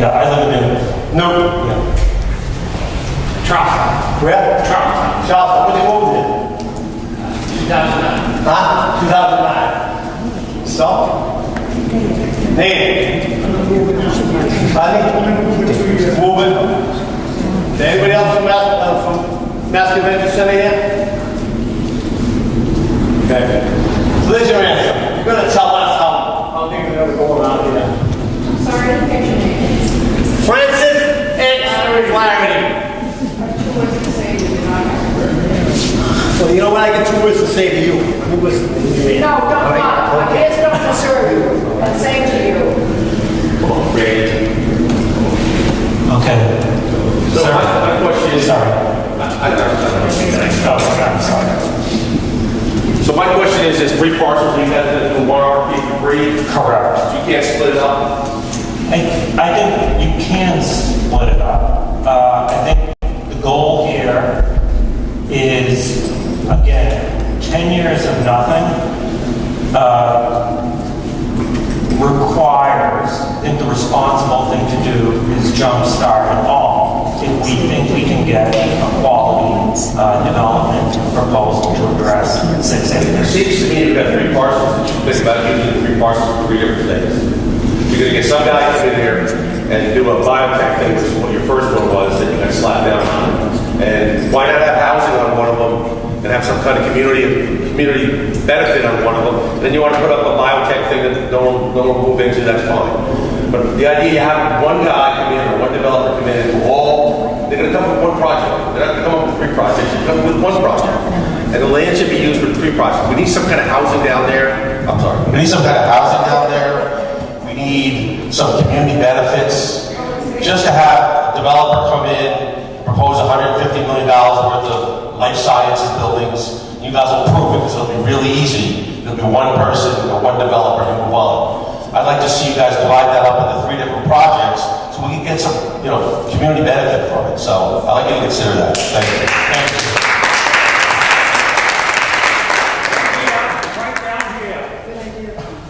Yeah, I live in Newton. No. Yeah. Charleston. Where? Charleston. Charleston, when they moved in? 2009. Huh? 2009. So? Name? Honey? Moving? Anybody else from Mass Convention Center here? Okay. So there's your answer. You're going to tell us how things are going to go around here. Sorry, I didn't catch your name. Francis X. Flaherty. I have 2 words to say to you, not Well, you know what? I got 2 words to say to you. Who was No, don't, my ears don't deserve you. I'm saying to you. Okay. So my question is, Sorry. I'm sorry. So my question is 3 parcels, you guys gonna do 1 RFP for free? Correct. You can't split it up? I think you can split it up. I think the goal here is, again, 10 years of nothing requires, I think the responsible thing to do is jumpstart it all. If we think we can get a quality development proposal to address 6 It acres. seems to me you've got 3 parcels, that you think about using the 3 parcels for 3 different things. You're gonna get some guy to come in here and do a biotech thing, which is what your first one was, that you're gonna slap down on. And why not have housing on one of them and have some kind of community benefit on one of them? Then you want to put up a biotech thing that no one will move into, that's fine. But the idea you have one guy come in or one developer come in and they're going to come up with 1 project. They're not going to come up with 3 projects, they're going to come up with 1 project. And the land should be used for 3 projects. We need some kind of housing down there. I'm sorry. We need some kind of housing down there. We need some community benefits. Just to have a developer come in, propose $150 million worth of life sciences buildings. You guys will prove it because it'll be really easy. It'll be 1 person or 1 developer and move on. I'd like to see you guys divide that up into 3 different projects so we can get some, community benefit from it. So I'd like you to consider that. Thank you. Thank you. Right down here.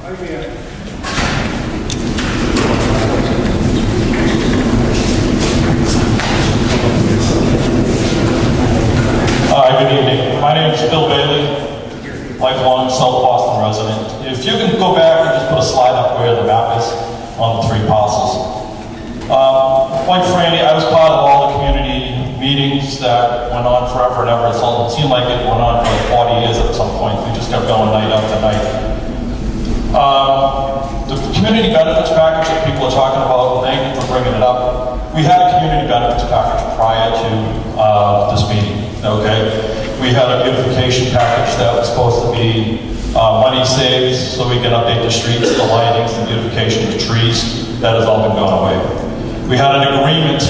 Right here. Hi, good evening. My name is Bill Bailey, lifelong South Boston resident. If you can go back and just put a slide up where the map is on the 3 parcels. Quite frankly, I was part of all the community meetings that went on forever and ever. It seemed like it went on for like 40 years at some point. We just kept going night after night. The community benefits package that people are talking about, thank you for bringing it up. We had a community benefits package prior to this meeting, okay? We had a beautification package that was supposed to be money saved so we can update the streets, the lightings, the beautification of the trees. That has all been gone away. We had an agreement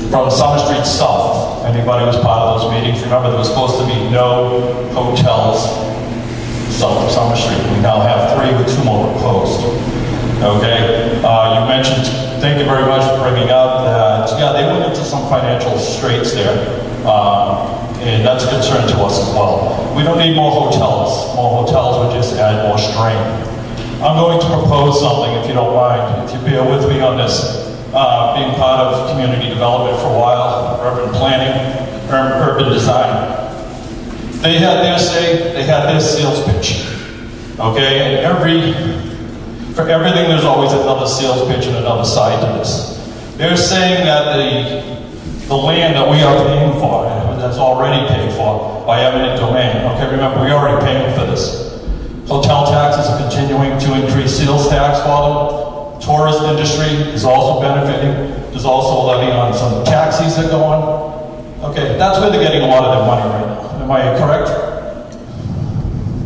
from Summer Street South. Anybody was part of those meetings? Remember, there was supposed to be no hotels south of Summer Street. We now have 3 with 2 more proposed. Okay, you mentioned, thank you very much for bringing up that, yeah, they went into some financial straits there, and that's a concern to us as well. We don't need more hotels. More hotels would just add more strain. I'm going to propose something, if you don't mind, if you bear with me on this. Being part of community development for a while, urban planning, urban design. They had their say, they had their sales pitch. Okay, and for everything there's always another sales pitch and another side to this. They're saying that the land that we are paying for, that's already paid for by eminent domain. Okay, remember, we're already paying for this. Hotel taxes are continuing to increase sales tax for them. Tourist industry is also benefiting. There's also a levy on some taxis that go on. Okay, that's where they're getting a lot of their money right now. Am I correct?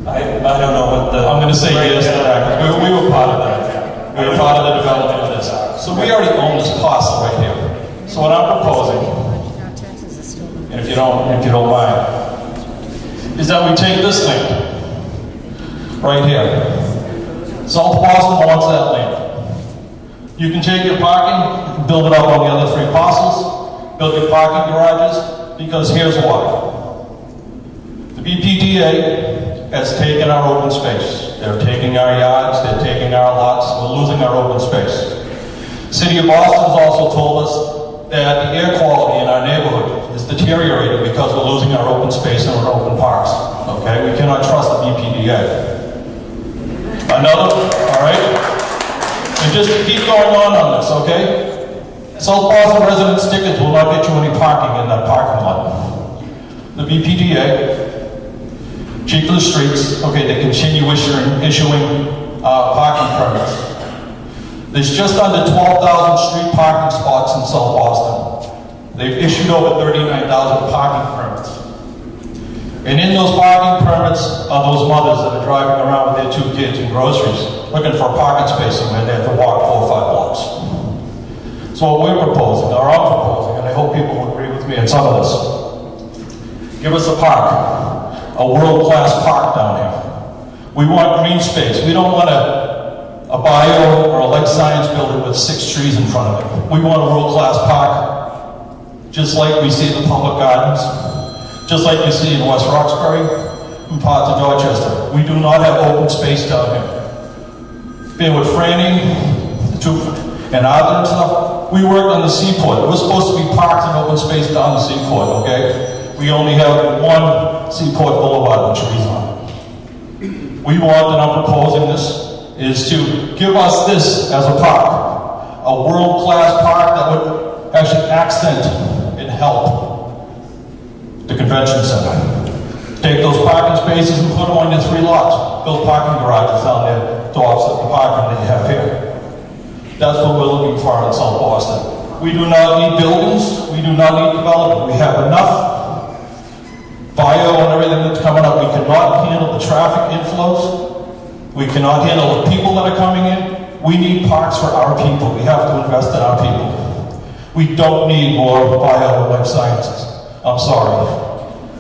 I don't know what the... I'm going to say yes to that, because we were part of that. We were part of the development of this. So we already own this parcel right here. So what I'm proposing, and if you don't mind, is that we take this land right here. South Boston wants that land. You can take your parking, you can build it up on the other 3 parcels, build your parking garages, because here's why. The BPDA has taken our open space. They're taking our yards, they're taking our lots, we're losing our open space. City of Boston has also told us that the air quality in our neighborhood is deteriorating because we're losing our open space and our open parks. Okay, we cannot trust the BPDA. Another, all right? And just to keep going on this, okay? South Boston resident stickers will not get you any parking in that parking lot. The BPDA, Chief of the Streets, okay, they continue issuing parking permits. There's just under 12,000 street parking spots in South Boston. They've issued over 39,000 parking permits. And in those parking permits are those mothers that are driving around with their 2 kids and groceries, looking for a parking space somewhere they have to walk 4 or 5 blocks. So what we're proposing, or I'm proposing, and I hope people will agree with me on some of this, give us a park, a world-class park down here. We want green space. We don't want a bio or a life science building with 6 trees in front of it. We want a world-class park, just like we see in the public gardens, just like you see in West Roxbury and parts of Dorchester. We do not have open space down here. Being with Franny and Arthur and stuff, we worked on the seaport. We're supposed to be parks and open space down the seaport, okay? We only have 1 seaport boulevard with trees on it. We want, and I'm proposing this, is to give us this as a park, a world-class park that would actually accent and help the convention center. Take those parking spaces and put them on your 3 lots. Build parking garages down there to offset the parking that you have here. That's what we're looking for in South Boston. We do not need buildings. We do not need development. We have enough bio and everything that's coming up. We cannot handle the traffic inflows. We cannot handle the people that are coming in. We need parks for our people. We have to invest in our people. We don't need more bio and life sciences. I'm sorry.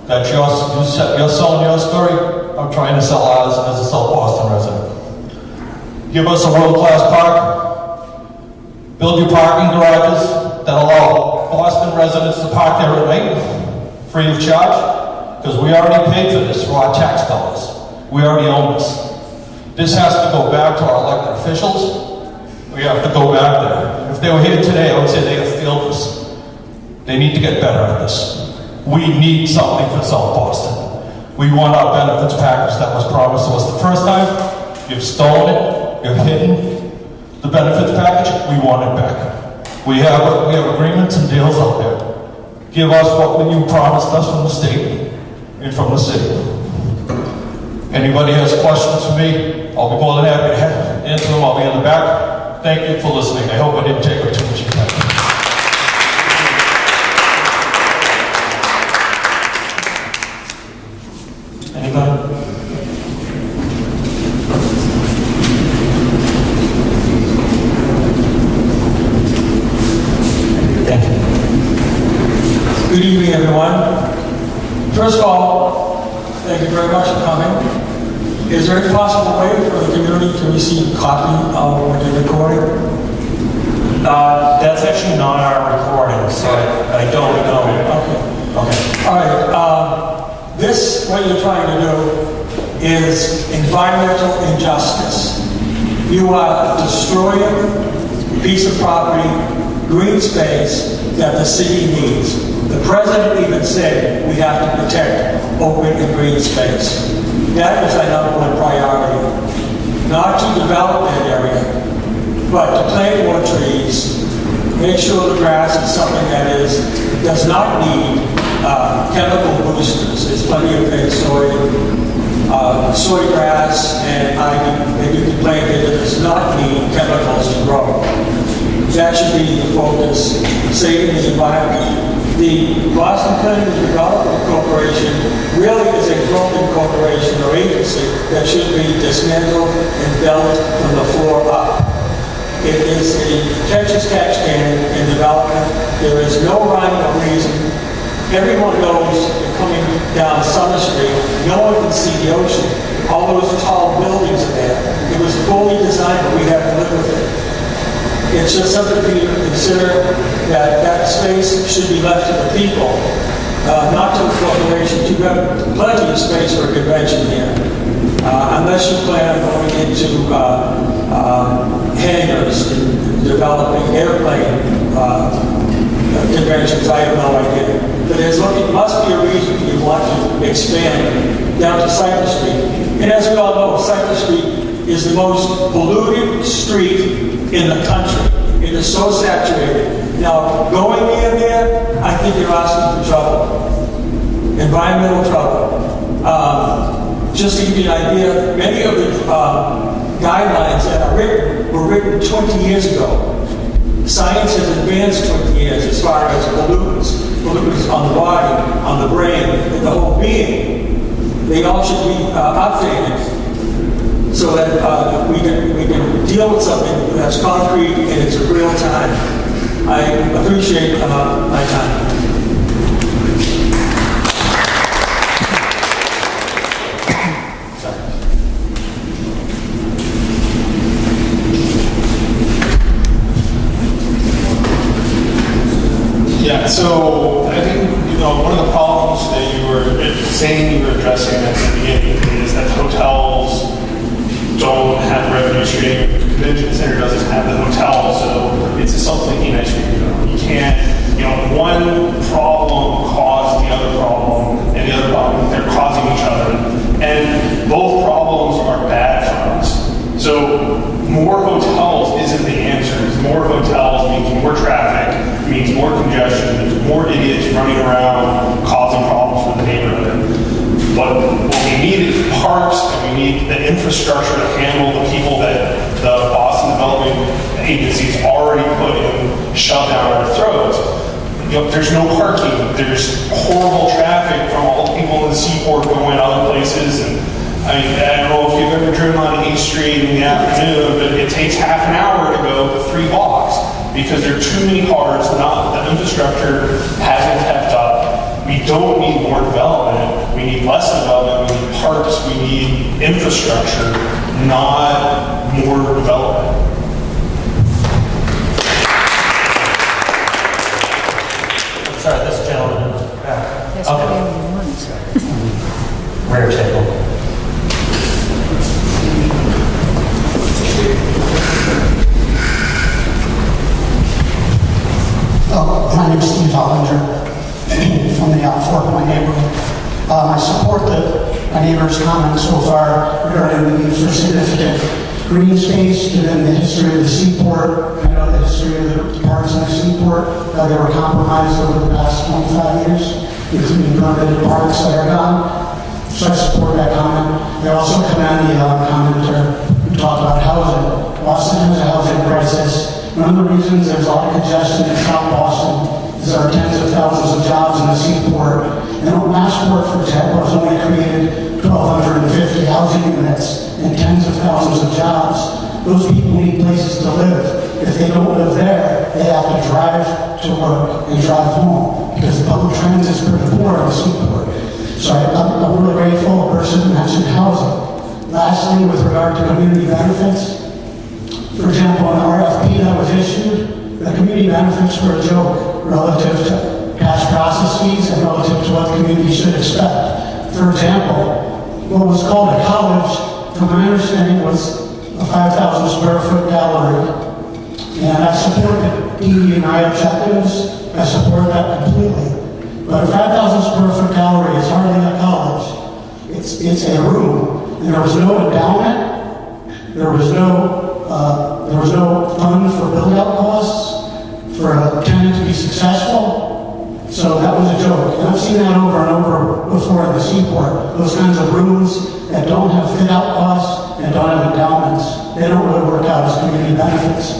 That's you're selling your story. I'm trying to sell ours as a South Boston resident. Give us a world-class park. Build your parking garages that allow Boston residents to park there at night, free of charge, because we already paid for this for our tax dollars. We already own this. This has to go back to our elected officials. We have to go back there. If they were here today, I would say they have failed us. They need to get better at this. We need something for South Boston. We want our benefits package that was promised to us the first time. You've stolen it. You've hidden the benefits package. We want it back. We have agreements and deals out there. Give us what you promised us from the state and from the city. Anybody has questions for me, I'll be more than happy to answer them. I'll be in the back. Thank you for listening. I hope I didn't take up too much of your time. Anybody? Thank you. Good evening, everyone. First of all, thank you very much for coming. Is there any possible way for the community to receive a copy of what you're recording? That's actually not our recording, so I don't know. Okay. All right. This, what you're trying to do, is environmental injustice. You are destroying a piece of property, green space, that the city needs. The president even said we have to protect open and green space. That is our #1 priority. Not to develop that area, but to plant more trees, make sure the grass is something that does not need chemical boosters. There's plenty of things, soy grass and ivy that you can plant there that does not need chemicals to grow. That should be the focus, saving the environment. The Boston Planning and Development Corporation really is a broken corporation or agency that should be dismantled and built from the floor up. It is a catch can in development. There is no rhyme or reason. Everyone knows coming down Summer Street, no one can see the ocean. All those tall buildings are there. It was fully designed, but we have to live with it. It's just something for you to consider that space should be left to the people, not to the corporations. You have plenty of space for a convention here. unless you plan on going into hangars and developing airplane conventions, I have no idea. But it must be a reason you want to expand down to Cypress Street. And as we all know, Cypress Street is the most polluted street in the country. It is so saturated. Now, going near there, I think you're asking for trouble, environmental trouble. Just to give you an idea, many of the guidelines that are written were written 20 years ago. Science has advanced 20 years as far as pollutants on the body, on the brain, and the whole being. They all should be updated so that we can deal with something that's concrete and it's real time. I appreciate my time. Yeah, so I think, one of the problems that you were saying you were addressing at the beginning is that hotels don't have revenue stream. The convention center doesn't have the hotel, so it's a self-linking issue. You can't, one problem caused the other problem, and the other problem, they're causing each other. And both problems are bad for us. So more hotels isn't the answer. More hotels means more traffic, means more congestion, means more idiots running around causing problems for the neighborhood. But what we need is parks, and we need the infrastructure to handle the people that the Boston Development Agency's already put in, shoved down our throats. There's no parking. There's horrible traffic from all the people in the Seaport going other places. And I don't know if you've ever driven on 8th Street in the afternoon, but it takes half an hour to go 3 blocks because there are too many cars. The infrastructure hasn't kept up. We don't need more development. We need less development. We need parks. We need infrastructure, not more development. Sorry, this gentleman. Yes, Okay. Rare table. My name is Steve Hollinger from the Fort Point neighborhood. I support my neighbor's comments so far regarding the need for significant green space given the history of the Seaport. I know the history of the parks in the Seaport. They were compromised over the past 25 years, including permitted parks that are gone. So I support that comment. I also commend the commenter who talked about housing. Boston has a housing crisis. One of the reasons there's a lot of congestion in South Boston is there are tens of thousands of jobs in the Seaport. And Massport, for example, has only created 1,250 housing units and tens of thousands of jobs. Those people need places to live. If they don't live there, they have to drive to work and drive home because the public transit is pretty poor in the Seaport. So I'm really grateful a person mentioned housing. Lastly, with regard to community benefits, for example, an RFP that was issued, the community benefits were a joke relative to cash processes and relative to what the community should expect. For example, what was called a college, from my understanding, was a 5,000 square foot gallery. And I support the DE&I objectives. I support that completely. But a 5,000 square foot gallery is hardly a college. It's a room. And there was no endowment. There was no fund for build-out costs for a tenant to be successful. So that was a joke. And I've seen that over and over before in the Seaport. Those kinds of rooms that don't have fit-out costs and don't have endowments, they don't really work out as community benefits.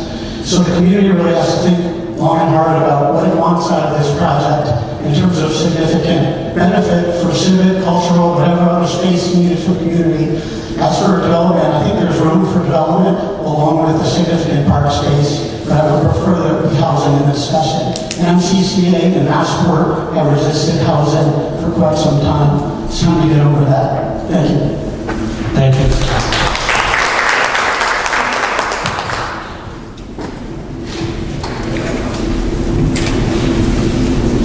So the community really has to think long and hard about what it wants out of this project in terms of significant benefit for civic, cultural, whatever other space needed for community. As for development, I think there's room for development along with the significant park space, but I would prefer there be housing in this session. MCCA and Massport have resisted housing for quite some time. It's time to get over that. Thank you. Thank you.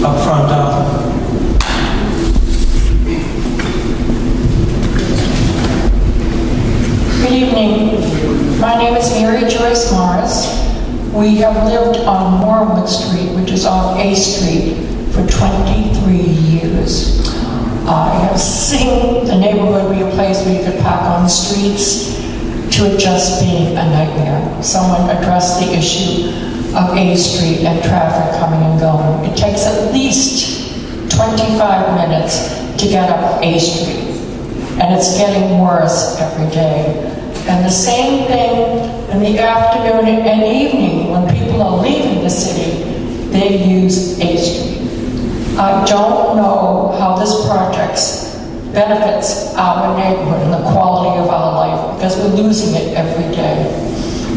Up front, We have lived on Wormwood Street, which is off A Street, for 23 years. I have seen the neighborhood be a place where you could park on the streets to it just being a nightmare. Someone addressed the issue of A Street and traffic coming and going. It takes at least 25 minutes to get up A Street, and it's getting worse every day. And the same thing in the afternoon and evening when people are leaving the city, they use A Street. I don't know how this project benefits our neighborhood and the quality of our life, because we're losing it every day.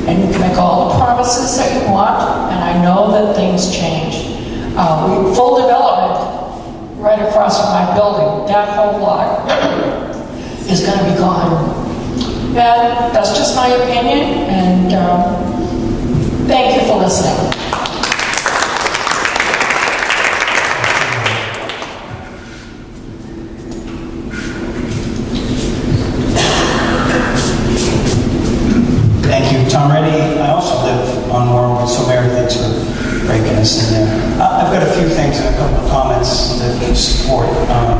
And you can make all the promises that you want, and I know that things change. Full development right across from my building, that whole lot is going to be gone. And that's just my opinion, and thank you for listening. Thank you, Tom Reddy. I also live on Wormwood, so Mary, thanks for breaking us in there. I've got a few things and a couple of comments that can support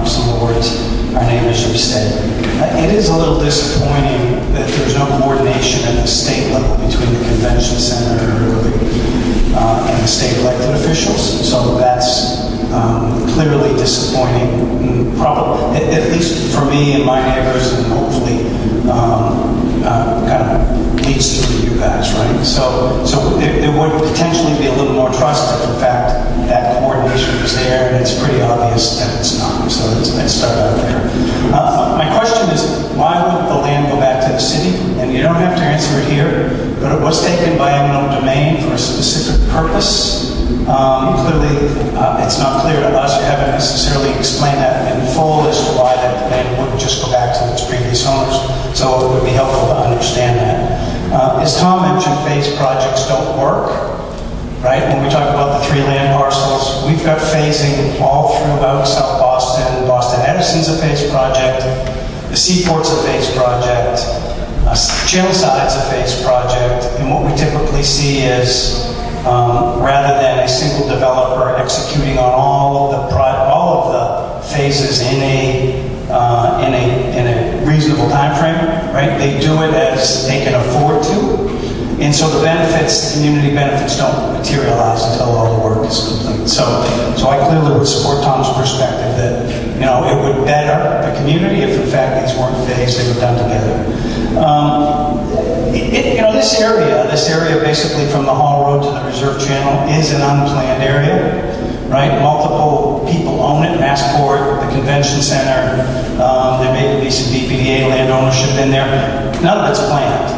some of the words our neighbors have said. It is a little disappointing that there's no coordination at the state level between the convention center and the state elected officials. So that's clearly disappointing, probably, at least for me and my neighbors, and hopefully kind of leads through you guys, right? So there would potentially be a little more trust if, in fact, that coordination was there, and it's pretty obvious that it's not. So let's start out there. My question is, why would the land go back to the city? And you don't have to answer it here, but it was taken by eminent domain for a specific purpose. Clearly, it's not clear to us. You haven't necessarily explained that in full as to why that land wouldn't just go back to its previous owners. So it would be helpful to understand that. As Tom mentioned, phase projects don't work, right? When we talk about the 3 land parcels, we've got phasing all throughout South Boston. Boston Edison's a phase project. The Seaport's a phase project. Chillside's a phase project. And what we typically see is rather than a single developer executing on all of the phases in a reasonable time frame, right? They do it as they can afford to, and so the benefits, community benefits, don't materialize until all the work is complete. So I clearly would support Tom's perspective that it would better the community if in fact these weren't phased; they were done together. This area basically from the Hall Road to the Reserve Channel is an unplanned area, right? Multiple people own it, Massport, the Convention Center, there may be some BPDA land ownership in there. None of it's planned,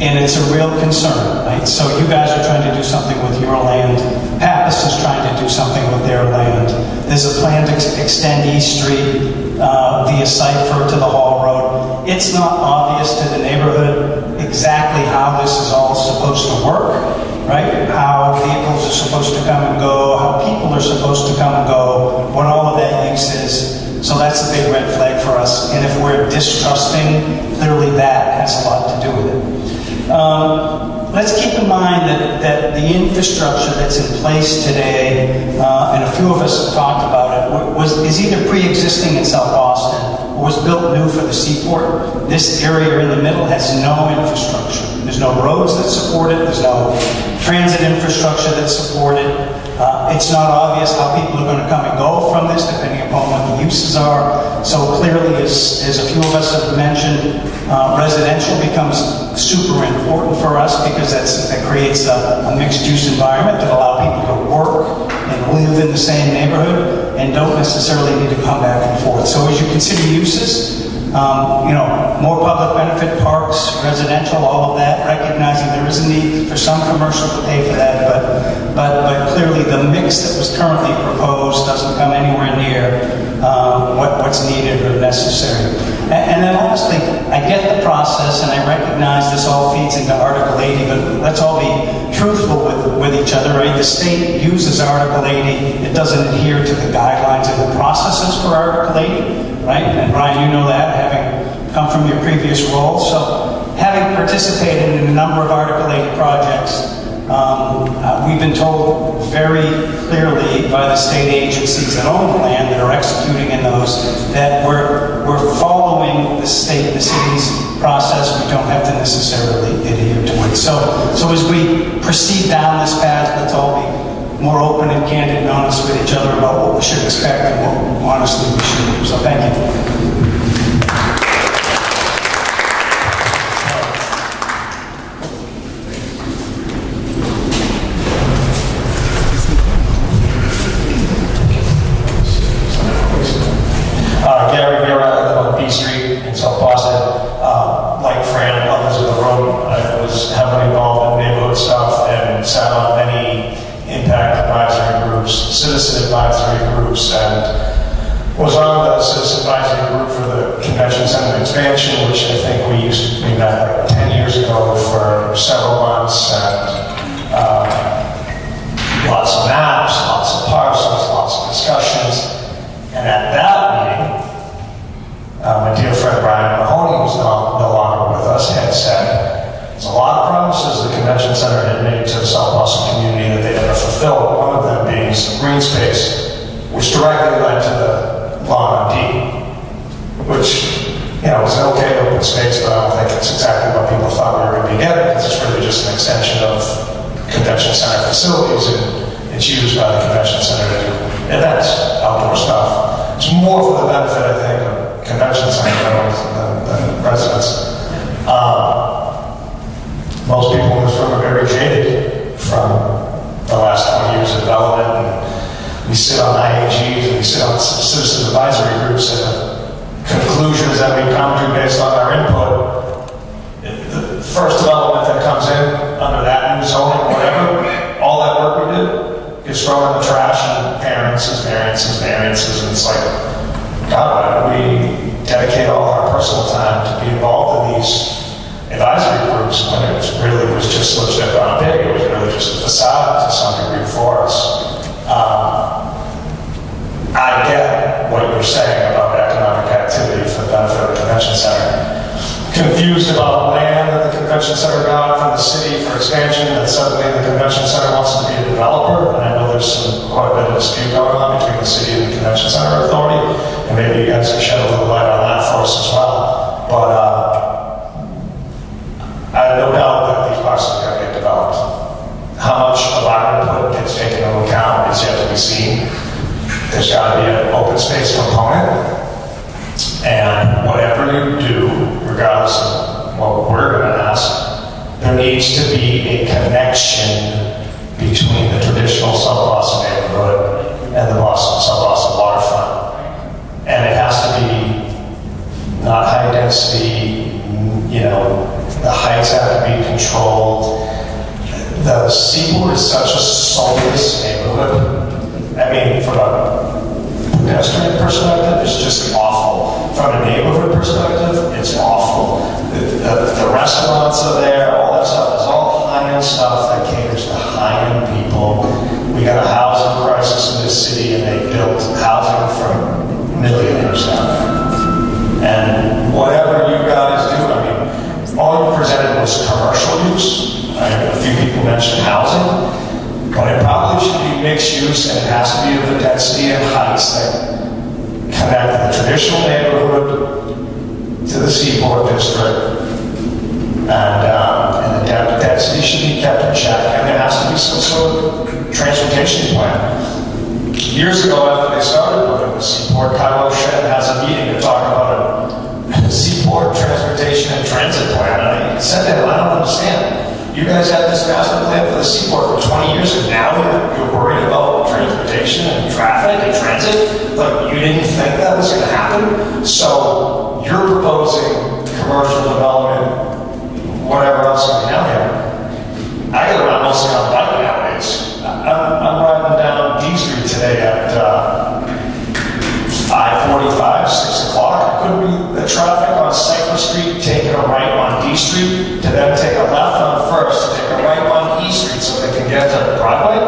and it's a real concern, right? So you guys are trying to do something with your land. Pappas is trying to do something with their land. There's a plan to extend East Street via Cypher to the Hall Road. It's not obvious to the neighborhood exactly how this is all supposed to work, right? How vehicles are supposed to come and go, how people are supposed to come and go, what all of that use is. So that's a big red flag for us. And if we're distrusting, clearly that has a lot to do with it. Let's keep in mind that the infrastructure that's in place today, and a few of us have talked about it, is either pre-existing in South Boston or was built new for the Seaport. This area in the middle has no infrastructure. There's no roads that support it. There's no transit infrastructure that support it. It's not obvious how people are going to come and go from this, depending upon what the uses are. So clearly, as a few of us have mentioned, residential becomes super important for us because that creates a mixed-use environment that allows people to work and live in the same neighborhood and don't necessarily need to come back and forth. So as you consider uses, more public benefit parks, residential, all of that, recognizing there is a need for some commercial to pay for that, but clearly the mix that was currently proposed doesn't come anywhere near what's needed or necessary. And then lastly, I get the process and I recognize this all feeds into Article 80, but let's all be truthful with each other, right? The state uses Article 80. It doesn't adhere to the guidelines and the processes for Article 80, right? And Brian, you know that, having come from your previous role. So having participated in a number of Article 80 projects, We've been told very clearly by the state agencies that own the land, that are executing in those, that we're following the city's process. We don't have to necessarily adhere to it. So as we proceed down this path, let's all be more open and candid and honest with each other about what we should expect and what honestly we should do. So thank you. Street in South Boston. Like Fran and others in the room, I was heavily involved in neighborhood stuff and sat on many impact advisory groups, citizen advisory groups, and was on the citizen advisory group for the convention center expansion, which I think we met like 10 years ago for several months, and lots of maps, lots of parcels, lots of discussions. And at that meeting, my dear friend Brian Mahoney, who's no longer with us, had said there's a lot of promises the convention center had made to the South Boston community that they never fulfilled. One of them being some green space, which directly led to the lawn on D, which, you know, was an okay open space, but I don't think it's exactly what people thought we were going to be getting, because it's really just an extension of convention center facilities, and it's used by the convention center to do events, outdoor stuff. It's more for the benefit, I think, of convention center than residents. Most people in this room are very jaded from the last 20 years of development, and we sit on IAGs and we sit on citizen advisory groups, and the conclusions that we come to based on our input, the first development that comes in under that new zoning, whatever, all that work we did gets thrown in the trash, and variances, and it's like, God, why don't we dedicate all our personal time to be involved in these advisory groups when it really was just legit on big? It was really just a facade to some degree for us. I get what you're saying about economic activity for the benefit of the convention center. Confused about land that the convention center got from the city for expansion, that suddenly the convention center wants to be a developer, and I know there's quite a bit of dispute going on between the city and the convention center authority, and maybe you guys can shed a little light on that for us as well. But I have no doubt that these parcels are going to get developed. How much of our input gets taken into account is yet to be seen. There's got to be an open space component. And whatever you do, regardless of what we're going to ask, there needs to be a connection between the traditional South Boston neighborhood and the South Boston waterfront. And it has to be not high density, you know, the heights have to be controlled. The Seaport is such a soulless neighborhood. I mean, from a pedestrian perspective, it's just awful. From a neighborhood perspective, it's awful. The restaurants are there, all that stuff is all high-end stuff that caters to high-end people. We got a housing crisis in this city, and they built housing for millionaires down there. And whatever you guys do, I mean, all you presented was commercial use. A few people mentioned housing, but it probably should be mixed use, and it has to be of the density and heights that connect the traditional neighborhood to the Seaport district, and the density should be kept in check, and there has to be some sort of transportation plan. Years ago, after they started building the Seaport, Kylo Shen has a meeting to talk about a Seaport transportation and transit plan, and I said to him, I don't understand. You guys had this master plan for the Seaport for 20 years, and now you're worried about transportation and traffic and transit? Like, you didn't think that was going to happen? So you're proposing commercial development, whatever else can be down here. I get around mostly on bike nowadays. I'm riding down D Street today at 5:45, 6 o'clock. It could be the traffic on Cypress Street taking a right on D Street to then take a left on First to take a right on E Street so they can get to Broadway.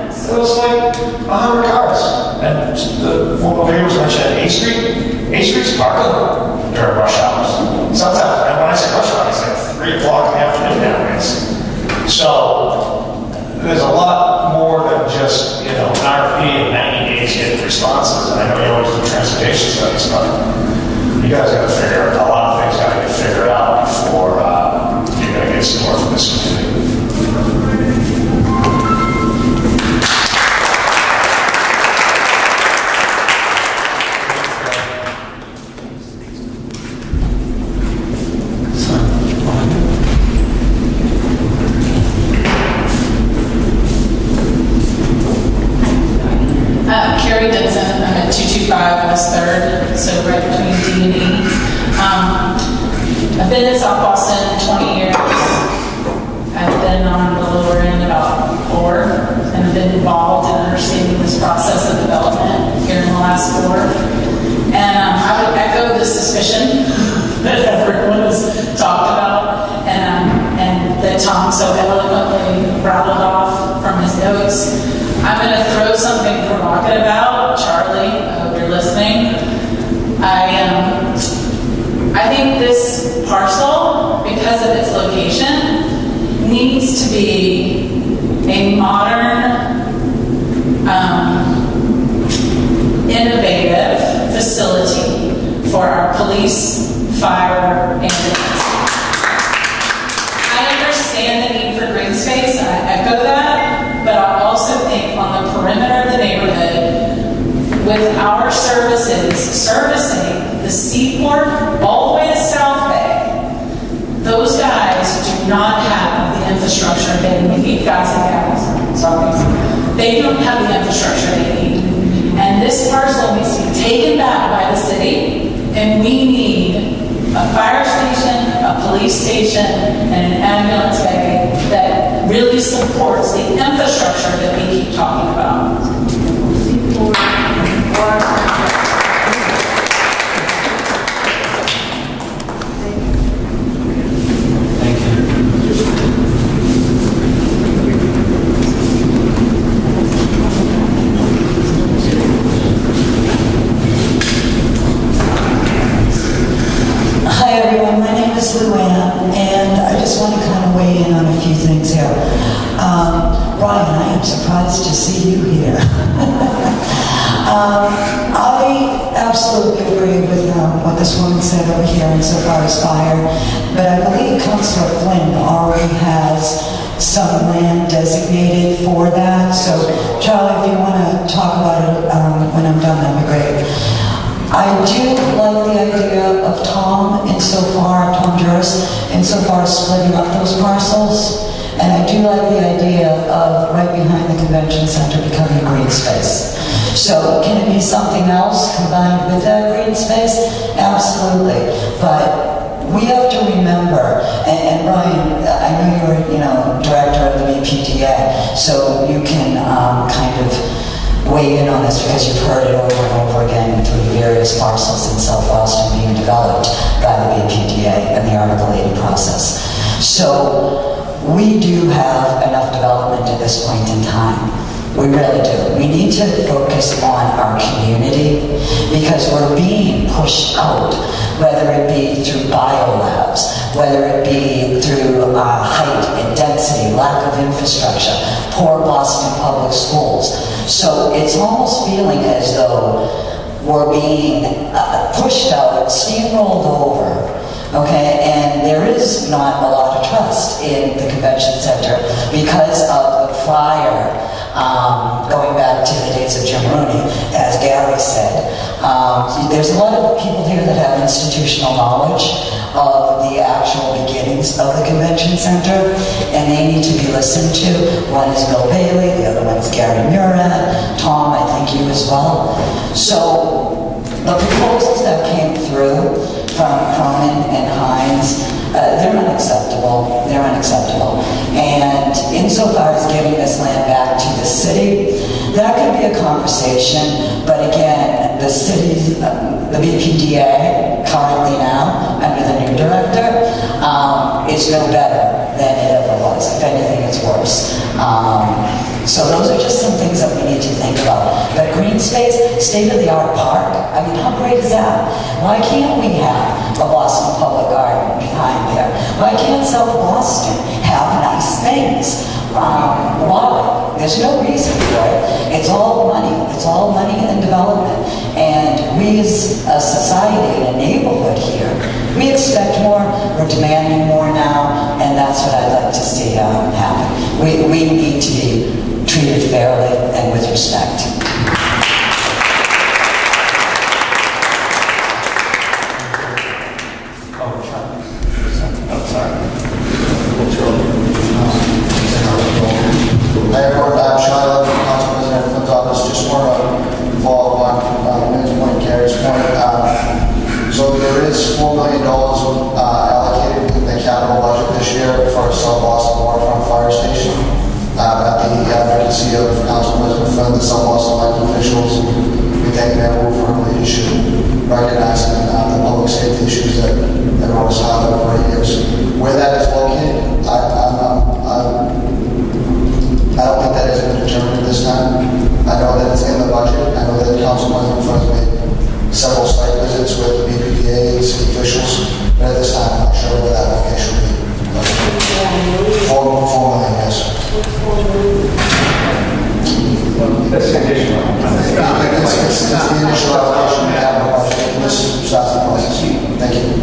It was like 100 cars. And the former neighbors mentioned A Street. A Street's parking during rush hours. Sometimes, and when I say rush hour, it's like 3 o'clock in the afternoon nowadays. So responses. And I know you always do transportation studies, but you guys got to figure, a lot of things got to get figured out before you're going to get support from this community. Carrie Dixon, I'm at 225 West 3rd, so right between D and E. I've been in South Boston 20 years. I've been on the lower end about 4, and I've been involved in understanding this process of development here in the last 4. And I would echo the suspicion that everyone has talked about, and that Tom so eloquently rattled off from his notes. I'm going to throw something provocative out. Charlie, I hope you're listening. I think this parcel, because of its location, needs to be a modern, innovative facility for our police, fire, and ambulance. I understand the need for green space, and I echo that, but I also think on the perimeter of the neighborhood, with our services servicing the seaport all the way to South Bay, those guys do not have the infrastructure they need. Guys and gals, sorry. They don't have the infrastructure they need. And this parcel needs to be taken back by the city, and we need a fire station, a police station, and an ambulance bay that really supports the infrastructure that we keep talking about. Hi everyone, my name is Luann, and I just want to kind of weigh in on a few things here. Brian, I am surprised to see you here. I absolutely agree with what this woman said over here insofar as fire, but I believe Councilor Flynn already has some land designated for that. So, Charlie, if you want to talk about it when I'm done, that'd be great. I do like the idea of Tom Juris, insofar as splitting up those parcels. And I do like the idea of right behind the convention center becoming green space. So can it be something else combined with that green space? Absolutely. But we have to remember, and Brian, I know you're director of the BPDA, so you can kind of weigh in on this because you've heard it over and over again through the various parcels in South Boston being developed by the BPDA and the Article 80 process. So we do have enough development at this point in time. We really do. We need to focus on our community because we're being pushed out, whether it be through biolabs, whether it be through height and density, lack of infrastructure, poor Boston public schools. So it's almost feeling as though we're being pushed out, steamrolled over. Okay, and there is not a lot of trust in the convention center because of the prior, going back to the days of Jim Rooney, as Gary said. There's a lot of people here that have institutional knowledge of the actual beginnings of the convention center, and they need to be listened to. One is Bill Bailey, the other one is Gary Murad, Tom, I think you as well. So the proposals that came through from Cronin and Hines, they're unacceptable. They're unacceptable. And insofar as giving this land back to the city, that could be a conversation. But again, the city, the BPDA, currently now, under the new director, is no better than it ever was. If anything, it's worse. So those are just some things that we need to think about. But green space, state-of-the-art park, I mean, how great is that? Why can't we have a Boston Public Garden behind there? Why can't South Boston have nice things? Why? There's no reason for it. It's all money. It's all money and development. And we as a society and a neighborhood here, we expect more, we're demanding more now, and that's what I'd like to see happen. We need to be treated fairly and with respect. Hi everyone, I'm Charlotte, Council President of Flynn's office. Just want to follow up on Lynn's point, Gary's point. So there is $4 million allocated in the capital budget this year for a South-Boston waterfront fire station. At the advocacy of Council President Flynn, the South-Boston elected officials, we thank them for her leadership, recognizing the public safety issues that everyone has had over 8 years. Where that is located, I don't think that has been determined this time. I know that it's in the budget. I know that Council President Flynn has made several site visits with the BPDA and city officials, but at this time, I'm not sure where that location will be. $4 million, yes. That's conditional. It's the initial allocation we have in the budget, and this starts the process. Thank you.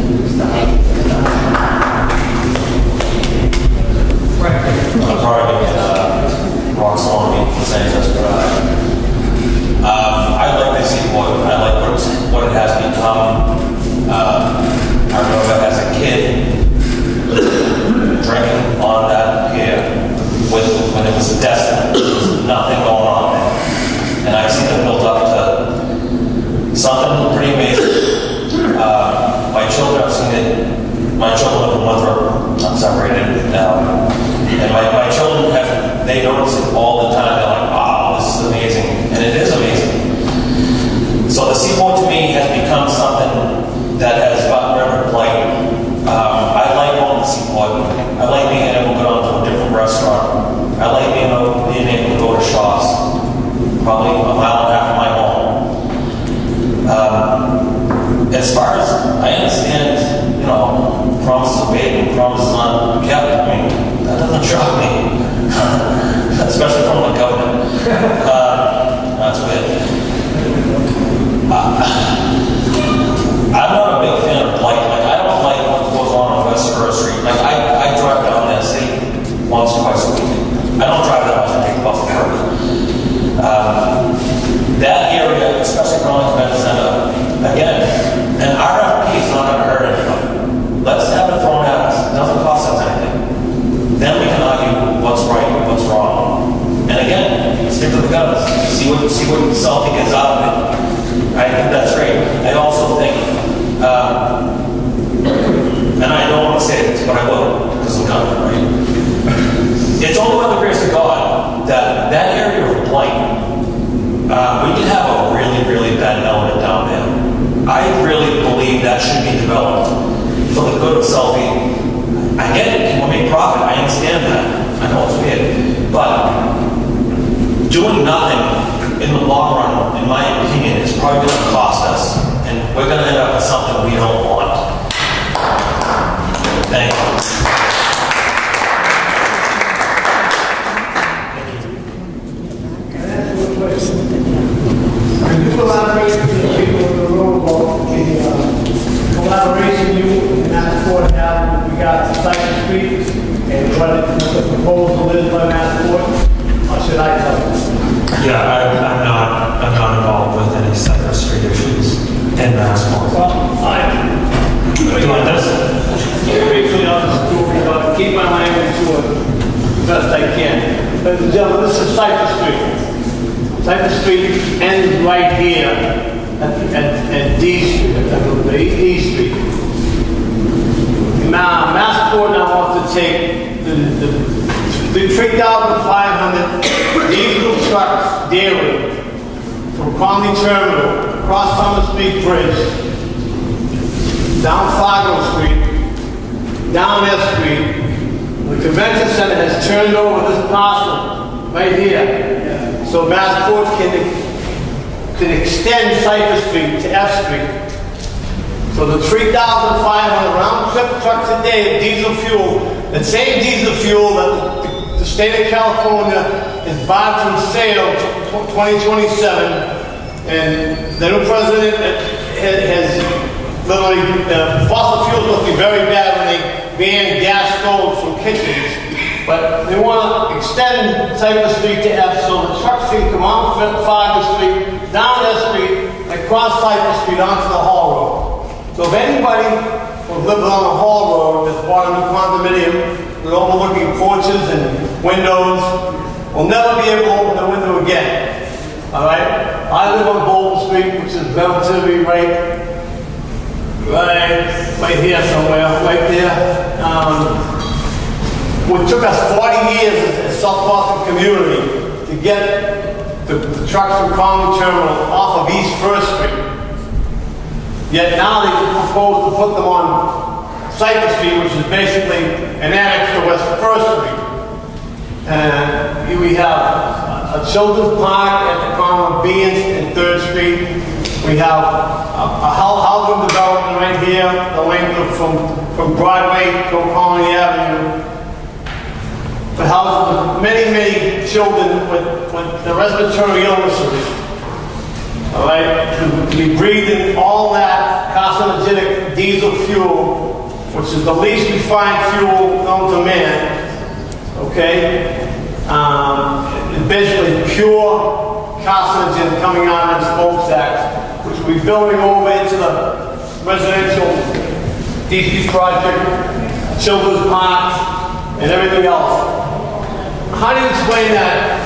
Wrong song for saying this, but I like to see I like what it has become. I remember as a kid drinking on that pier when it was destined. There was nothing going on there. And I've seen it built up to something pretty amazing. My children, I've seen it. My children live in Winthrop. I'm separated now. And my children they notice it all the time. They're like, wow, this is amazing. And it is amazing. So the seaport to me has become something that has gotten rid of blight. I like going to the seaport. I like being able to go down to a different restaurant. I like being able to go to Shaw's, probably a mile and a half from my home. As far as I understand, promises are made and promises aren't kept. I mean, that doesn't shock me, especially from the government. That's weird. I'm not a big fan of blight. Like, I don't like what goes on West First Street. Like, I drive down that street once or twice a week. I don't drive that much. I take the bus to work. That area, especially Condon Convention Center, again, an RFP is not going to hurt anyone. Let's have it thrown at us. It doesn't cost us anything. Then we can argue what's right and what's wrong. And again, stick to the guns. See what Salty gets out of it. I think that's great. I also think, and I don't want to say this, but I will, because I'm not, right? It's only by the grace of God that area of blight, we can have a really, really bad element down there. I really believe that should be developed for the good of Selby. I get it, people make profit, I understand that. I know it's weird. But doing nothing in the long run, in my opinion, is probably going to cost us. And we're going to end up with something we don't want. Thank you. Collaboration with the people in the room about the collaboration you and Massport have with regards to Cypress Street and what the proposal is by Massport, or should I tell you? Yeah, I'm not involved with any Cypress Street issues in Massport. Well, do you want this? Briefly on the story, but keep my language to it best I can. Ladies and gentlemen, this is Cypress Street. Cypress Street ends right here at D Street, E Street. Now, Massport now wants to take the 3,500 diesel trucks daily from Conley Terminal, across Thomas Street Bridge, down Fargo Street, down F Street. The convention center has turned over this parcel right here. So Massport can extend Cypress Street to F Street. So the 3,500 round trip trucks a day of diesel fuel, the same diesel fuel that the state of California is barred from sale to 2027, and the new president has literally, fossil fuels must be very bad when they ban gas stoves from kitchens. But they want to extend Cypress Street to F, so the trucks can come off Fargo Street, down S Street, across Cypress Street onto the Hall Road. So if anybody who lives on the Hall Road that's bought a new condominium with overlooking porches and windows will never be able to open the window again. All right? I live on Bolton Street, which is relatively right here somewhere, right there. It took us 40 years as a South Boston community to get the trucks from Condon Terminal off of East First Street. Yet now they propose to put them on Cypress Street, which is basically an annex to West First Street. And here we have a children's park at the corner of B and 3rd Street. We have a housing development right here, the length of from Broadway to Colony Avenue. The house many, many children with the respiratory illnesses, all right, to be breathing all that carcinogenic diesel fuel, which is the least refined fuel known to man, okay? It's basically pure carcinogen coming out of smokestacks, which we're building over into the residential DC project, children's parks, and everything else. How do you explain that,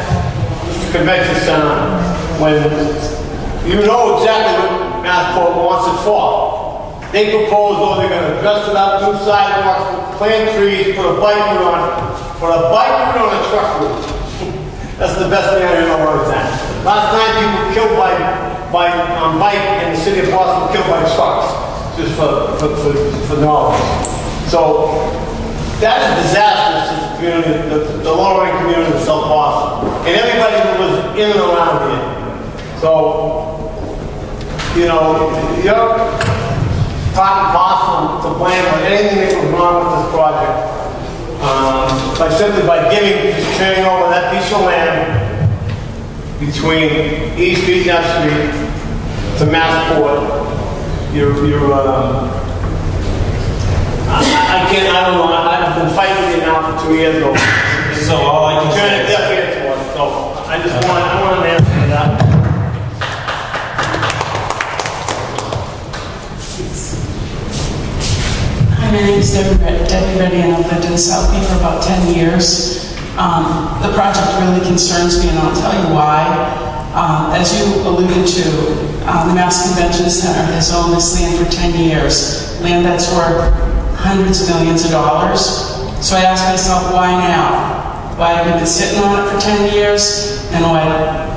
Mr. Convention Center, when you know exactly what Massport wants it for? They propose, they're going to dress it up, new sidewalks, plant trees, put a bike route on it. Put a bike route on a truck route. That's the best thing I know where it's at. Last night, people killed on bike in the city of Boston, killed by trucks, just for knowledge. So, that is disastrous to the community, the lower-income community of South Boston, and everybody who was in and around here. So, you know, you're part and parcel to blame for anything that was wrong with this project. By turning over that piece of land between East Street and F Street to Massport, I don't know, I've been fighting with you now for 2 years ago. So all I can say is... deaf ear to us, so I want an answer to that. Hi, my name is Debbie Reddy, and I've lived in Southie for about 10 years. The project really concerns me, and I'll tell you why. As you alluded to, the Mass Convention Center has owned this land for 10 years, land that's worth hundreds of millions of dollars. So I asked myself, why now? Why have we been sitting on it for 10 years? And what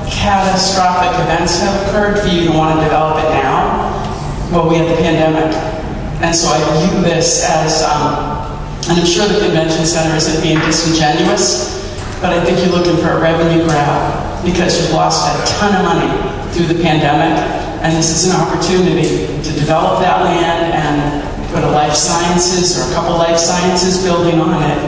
catastrophic events have occurred for you to want to develop it now? Well, we had the pandemic. And so I view this as, and I'm sure the convention center isn't being disingenuous, but I think you're looking for a revenue grab because you've lost a ton of money through the pandemic. And this is an opportunity to develop that land and put a life sciences or a couple life sciences building on it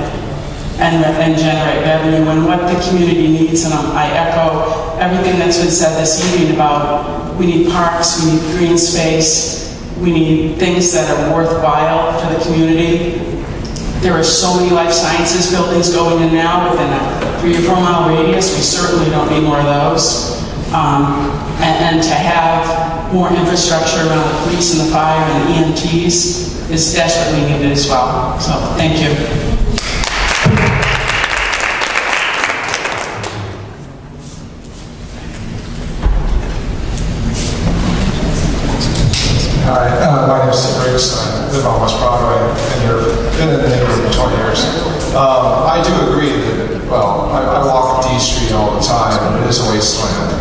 and generate revenue. And what the community needs, and I echo everything that's been said this evening about we need parks, we need green space, we need things that are worthwhile for the community. There are so many life sciences buildings going in now within a 3 or 4 mile radius. We certainly don't need more of those. And to have more infrastructure around the police and the fire and the EMTs is desperately needed as well. So, thank you. Hi, my name is Steve Riggs. I live on West Broadway, and you've been in the neighborhood for 20 years. I do agree that, well, I walk D Street all the time, and it is a wasteland.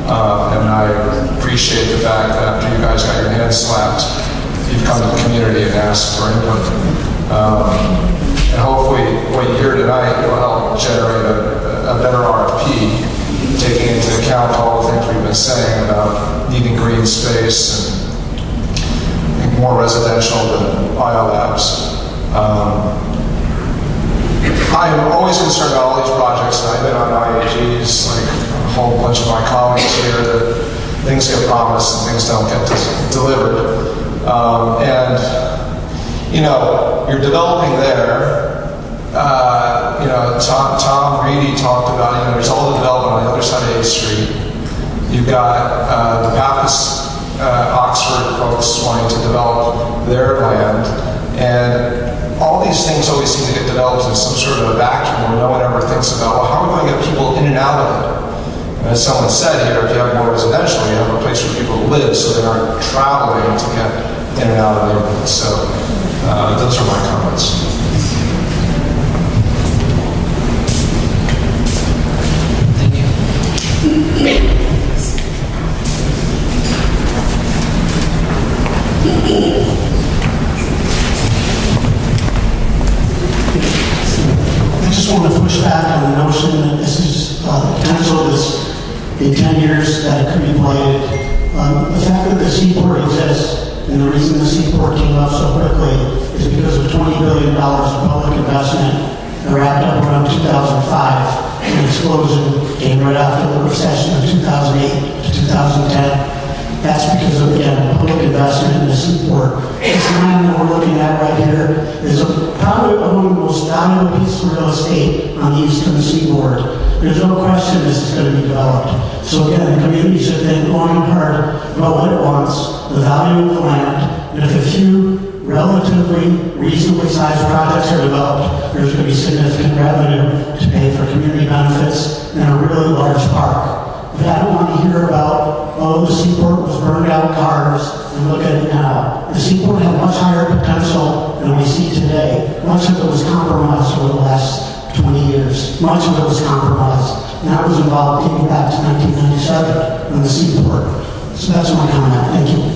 And I appreciate the fact that after you guys got your hands slapped, you've come to the community and asked for input. And hopefully what you hear tonight will help generate a better RFP, taking into account all the things we've been saying about needing green space and more residential than biolabs. I'm always concerned about all these projects, and I've been on IAGs, like a whole bunch of my colleagues here, that things get promised and things don't get delivered. And, you know, you're developing there. You know, Tom Reedy talked about, you know, there's all the development on the other side of 8th Street. You've got the Baptist Oxford folks wanting to develop their land. And all these things always seem to get developed in some sort of a vacuum where no one ever thinks about, well, how are we going to get people in and out of it? And as someone said here, if you have more residential, you have a place for people to live so they aren't traveling to get in and out of neighborhoods. So those are my comments. I just want to push back on the notion that this is the potential is in 10 years that it could be blighted. The fact that the seaport exists and the reason the seaport came up so quickly is because of $20 billion of public investment that wrapped up around 2005. An explosion came right after the recession of 2008 to 2010. That's because of, again, public investment in the seaport. This land that we're looking at right here is probably one of the most valuable pieces of real estate on the eastern seaboard. There's no question this is going to be developed. So again, the community should think long and hard about what it wants, the value of the land, and if a few relatively reasonably sized projects are developed, there's going to be significant revenue to pay for community benefits and a really large park. But I don't want to hear about, oh, the seaport was burned out cars, and look at it now. The seaport had much higher potential than we see today. Much of it was compromised over the last 20 years. Much of it was compromised. And that was involved dating back to 1997 on the seaport. So that's my comment. Thank you.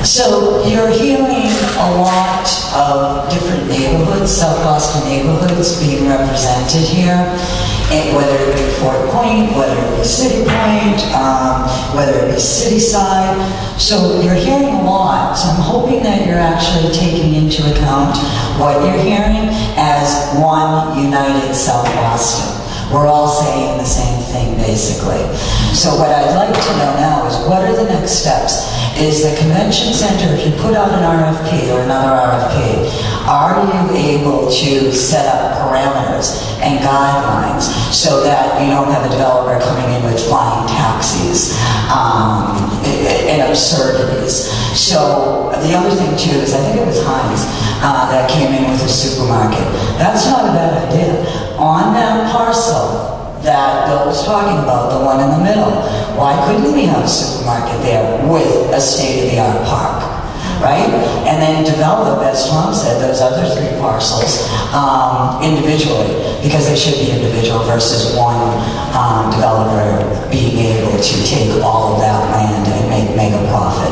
So you're hearing a lot of different neighborhoods, South Boston neighborhoods being represented here, and whether it be Fort Point, whether it be City Point, whether it be Cityside. So you're hearing a lot. So I'm hoping that you're actually taking into account what you're hearing as one united South Boston. We're all saying the same thing, basically. So what I'd like to know now is what are the next steps? Is the convention center, if you put out an RFP or another RFP, are you able to set up parameters and guidelines so that you don't have a developer coming in with flying taxis and absurdities? So the other thing too is, I think it was Heinz that came in with a supermarket. That's not a bad idea. On that parcel that Bill was talking about, the one in the middle, why couldn't we have a supermarket there with a state-of-the-art park, right? And then develop, as Tom said, those other 3 parcels individually, because they should be individual versus one developer being able to take all of that land and make a profit.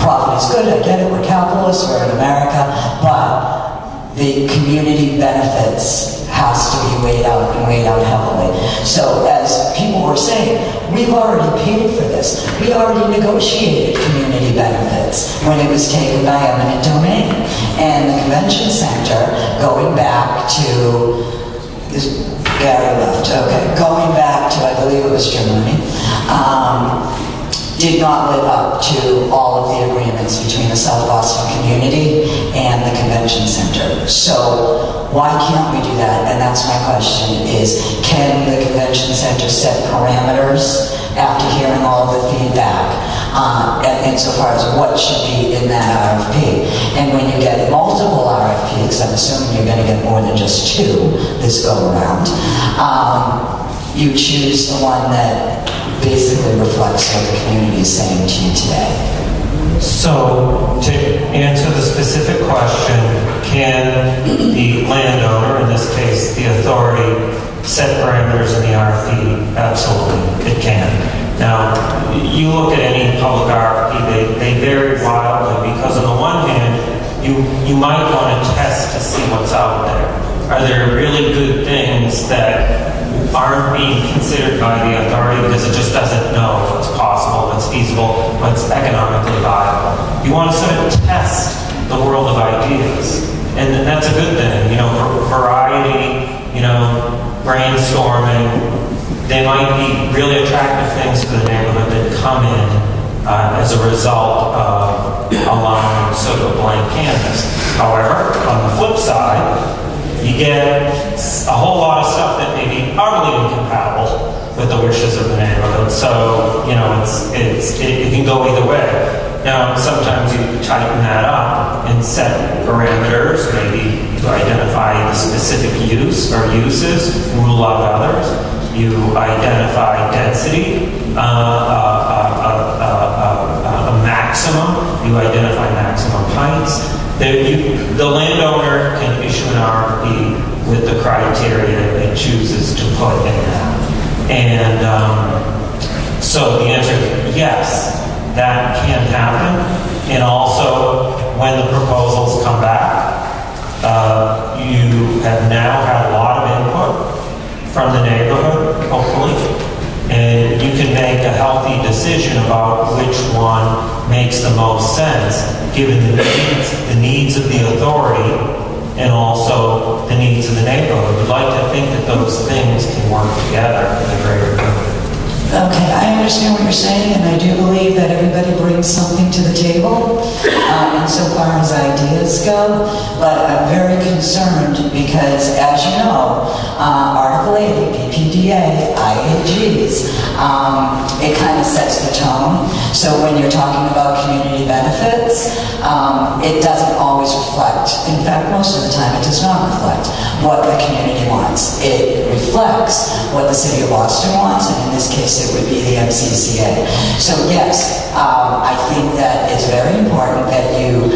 Profit is good, I get it, we're capitalists, we're in America, but the community benefits has to be weighed out and weighed out heavily. So as people were saying, we've already paid for this. We already negotiated community benefits when it was taken by eminent domain. And the convention center, going back to, is Gary left, okay, going back to, I believe it was Germany, did not live up to all of the agreements between the South Boston community and the convention center. So why can't we do that? And that's my question is, can the convention center set parameters after hearing all of the feedback insofar as what should be in that RFP? And when you get multiple RFPs, I'm assuming you're going to get more than just 2 this go around, you choose the one that basically reflects what the community is saying to you today. So, to answer the specific question, can the landowner, in this case the authority, set parameters in the RFP? Absolutely, it can. Now, you look at any public RFP, they vary wildly because on the one hand, you might want to test to see what's out there. Are there really good things that aren't being considered by the authority because it just doesn't know what's possible, what's feasible, what's economically viable. You want to sort of test the world of ideas. And that's a good thing, variety, brainstorming. They might be really attractive things for the neighborhood that come in as a result of allowing sort of a blank canvas. However, on the flip side, you get a whole lot of stuff that may be utterly incompatible with the wishes of the neighborhood. So, it can go either way. Now, sometimes you tighten that up and set parameters, maybe to identify the specific use or uses, rule out others. You identify density, a maximum. You identify maximum heights. The landowner can issue an RFP with the criteria it chooses to put in that. And so the answer is yes, that can happen. And also, when the proposals come back, you have now had a lot of input from the neighborhood, hopefully, and you can make a healthy decision about which one makes the most sense, given the needs of the authority and also the needs of the neighborhood. We'd like to think that those things can work together for the greater good. Okay, I understand what you're saying, and I do believe that everybody brings something to the table insofar as ideas go, but I'm very concerned because, as you know, Article 80, BPDA, IAGs, it kind of sets the tone. So when you're talking about community benefits, it doesn't always reflect, in fact, most of the time it does not reflect what the community wants. It reflects what the city of Boston wants, and in this case, it would be the MCCA. So yes, I think that it's very important that you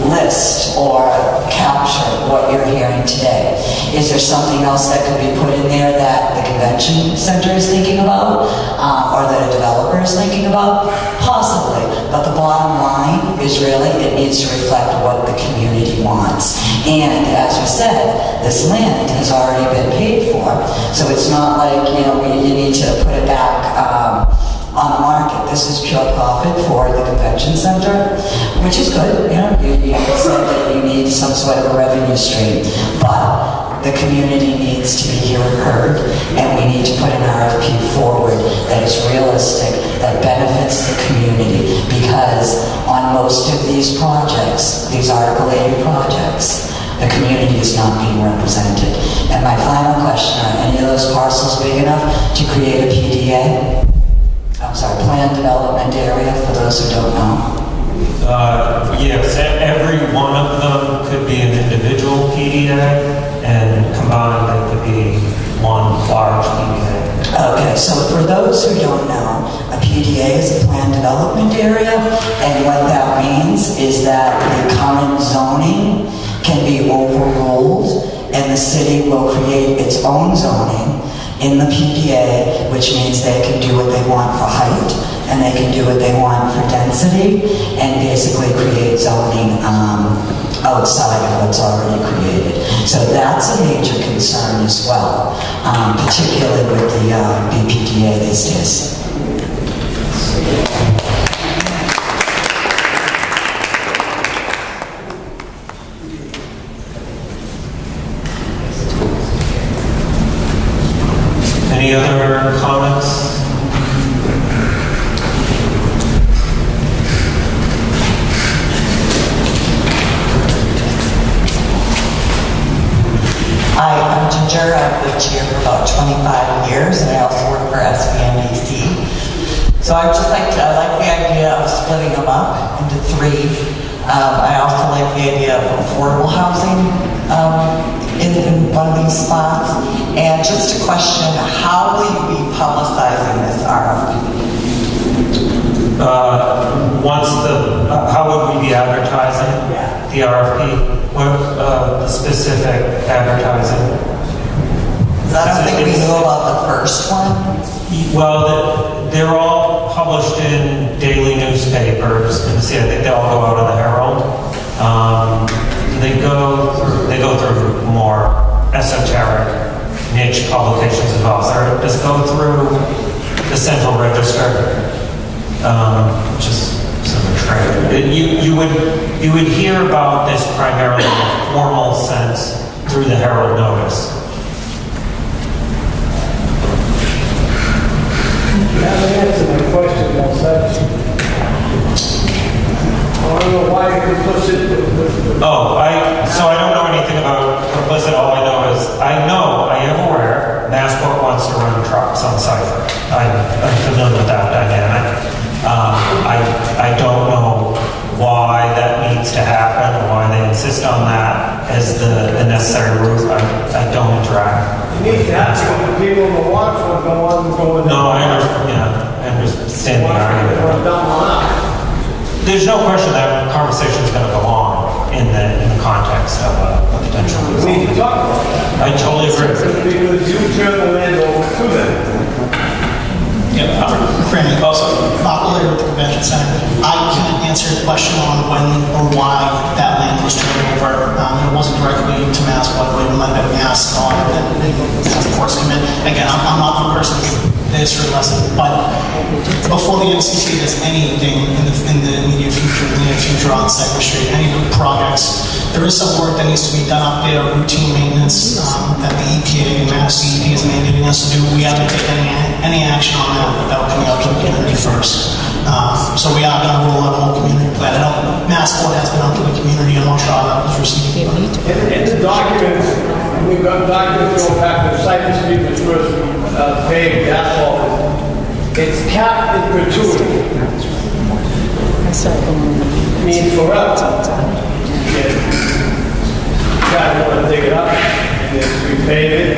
list or capture what you're hearing today. Is there something else that could be put in there that the convention center is thinking about, or that a developer is thinking about? Possibly, but the bottom line is really it needs to reflect what the community wants. And as we said, this land has already been paid for, so it's not like you need to put it back on the market. This is pure profit for the convention center, which is good. You said that you need some sort of a revenue stream, but the community needs to be heard, and we need to put an RFP forward that is realistic, that benefits the community, because on most of these projects, these Article 80 projects, the community is not being represented. And my final question, are any of those parcels big enough to create a PDA? I'm sorry, planned development area, for those who don't know? Yes, every one of them could be an individual PDA, and combined they could be one large PDA. Okay, so for those who don't know, a PDA is a planned development area, and what that means is that the current zoning can be overruled, and the city will create its own zoning in the PDA, which means they can do what they want for height, and they can do what they want for density, and basically create zoning outside of what's already created. So that's a major concern as well, particularly with the BPDA these days. Any other comments? Hi, I'm Ginger. I've lived here for about 25 years, and I also work for SBNDC. So I like the idea of splitting them up into three. I also like the idea of affordable housing in one of these spots. And just a question, how will you be publicizing this RFP? How would we be advertising the RFP? What the specific advertising? I don't think we knew about the first one. Well, they're all published in daily newspapers. I think they all go out of the Herald. They go through more esoteric niche publications as well. So does it go through the central register, which is sort of a trade? You would hear about this primarily in a formal sense through the Herald Notice. You haven't answered my question, Melissa. I don't know why you're complicit with... So I don't know anything about complicit. All I know is, I am aware, Massport wants to run trucks on Cypher. I'm familiar with that dynamic. I don't know why that needs to happen, or why they insist on that as the necessary route. I don't interact. It needs to happen when people in the waterfront go on. No, I understand the argument. There's no question that conversation is going to go on in the context of a potential result. We need to talk about that. I totally agree. Because you turn the land over to them. Yeah, Franny, also, Mark Lawyer with the Convention Center. I can't answer your question on when or why that land was turned over. It wasn't directly to Mass, but it might have been asked on the courts commit. Again, I'm not the person this or lesson, but before the MCCA does anything in the near future on Cypress Street, any new projects, there is some work that needs to be done up there, routine maintenance that the EPA and Mass DEP is mandating us to do. We haven't taken any action on that without coming out to the community first. So we are going to roll out a whole community plan. I know Massport has been out to the community. I'm not sure how that was received. In the documents, we've got documents going back to Cypress Street, which was paved asphalt. It's capped in perpetuity. I mean, forever. God, want to dig it up and then repave it.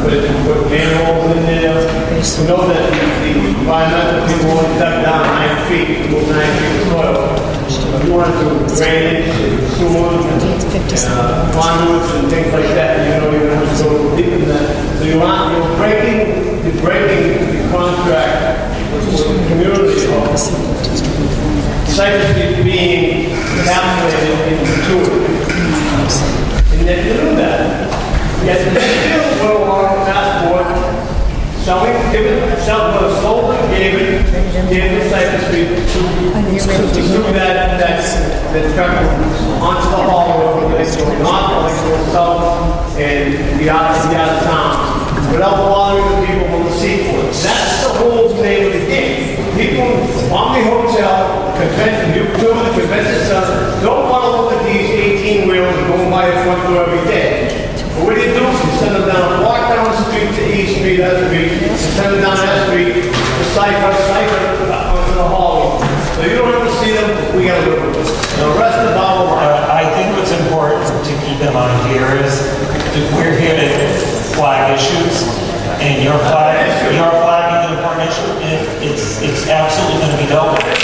Put manholes in there. We know that the environmental people want to cut down 9 feet, move 9 feet of soil. If you want to do drainage, sewers, conduits, and things like that, you're going to have to go deep in that. So you're breaking the contract with the community of Cypress Street being encapsulated in perpetuity. And then you do that. Yes, they still go along with Massport, selling, slowly gave it Cypress Street to do that traffic onto the hall where they go north, they go south, and be out of town. Without bothering the people on the seaport. That's the whole name of the game. People on the hotel, convention, you go to the convention center, don't want to look at these 18-wheelers going by the front door every day. But what do? You send them down, walk down the street to East Street, that street, and send them down that street to Cypher, onto the hall. So you don't have to see them, we got to live with them. The rest of the bottle I think what's important to keep in mind here is that we're here to flag issues, and you're flagging an important issue, and it's absolutely going to be dealt with.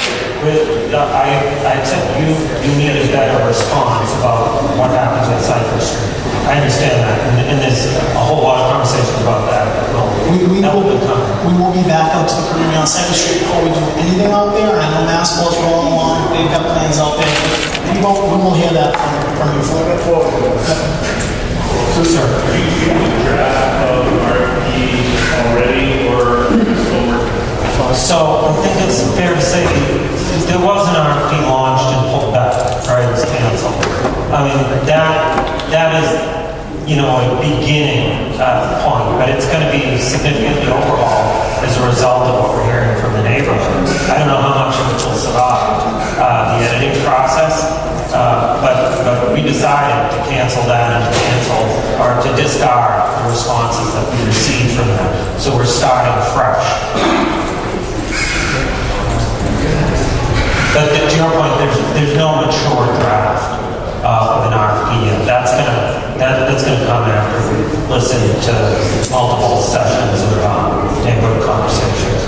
I accept you need a better response about what happens with Cypress Street. I understand that, and there's a whole lot of conversation about that. We will be back out to the community on 2nd Street before we do anything out there. I know Massport's rolling along, they've got plans out there. We will hear that from you. So, sir, are you in the draft of RFP already, or still working? So, I think it's fair to say there was an RFP launched and pulled back, right? It was canceled. I mean, that is, a beginning point, but it's going to be significantly overhauled as a result of what we're hearing from the neighborhood. I don't know how much of it will survive the editing process, but we decided to cancel that and to discard the responses that we received from them. So we're starting fresh. But to your point, there's no mature draft of an RFP yet. That's gonna come after we listen to multiple sessions of neighborhood conversations.